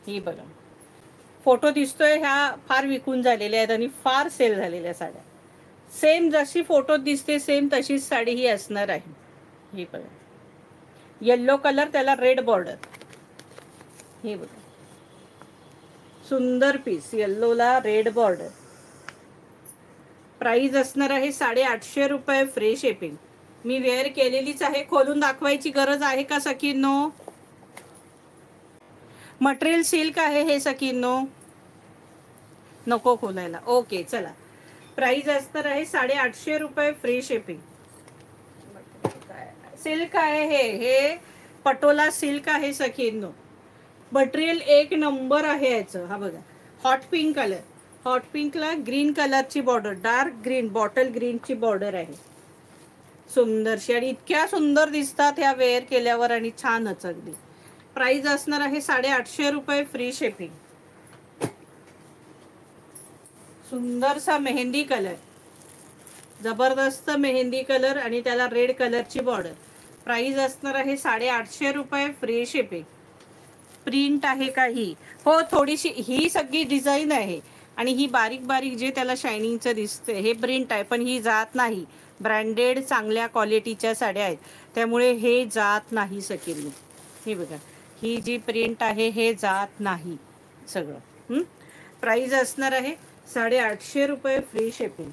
ही बघा, फोटो दिसतोय ह्या फार विकून झालेल्या आहेत आणि फार सेल झालेल्या साड्या. सेम जशी फोटो दिसते सेम तशीच साडी ही असणार आहे. ही बघा, येल्लो कलर, त्याला रेड बॉर्डर. हे बघा, सुंदर पीस, येल्लोला रेड बॉर्डर. प्राइस असणार आहे 850 रुपये, फ्री शिपिंग. मी वेअर केलेलीच आहे, खोलून दाखवायची गरज आहे का सखींनो? मटेरियल सिल्क आहे हे सखींनो, नको खोलायला. ओके चला, प्राइस असणार आहे 850 रुपये, फ्री शिपिंग. सिल्क आहे हे पटोला सिल्क आहे सखींनो. मटेरियल एक नंबर आहे याचं. हा बघा, हॉट पिंक कलर, हॉट पिंकला ग्रीन कलरची बॉर्डर, डार्क ग्रीन, बॉटल ग्रीनची बॉर्डर आहे. सुंदरशी, आणि इतक्या सुंदर दिसतात ह्या वेअर केल्यावर, आणि छानच अगदी. प्राइस असणार आहे 850 रुपये, फ्री शिपिंग. सुंदरसा मेहंदी कलर, जबरदस्त मेहंदी कलर, आणि त्याला रेड कलरची बॉर्डर. प्राइस असणार आहे 850 रुपये, फ्री शिपिंग. प्रिंट आहे का ही? हो, थोडीशी ही सगळी डिझाईन आहे, आणि ही बारीक बारीक जे त्याला शायनिंगचं दिसते हे प्रिंट आहे, पण ही जात नाही. ब्रँडेड चांगल्या क्वालिटीच्या साड्या आहेत, त्यामुळे हे जात नाही सगळी. हे बघा, ही जी प्रिंट आहे हे जात नाही सगळं. प्राइस असणार आहे 850 रुपये, फ्री शिपिंग.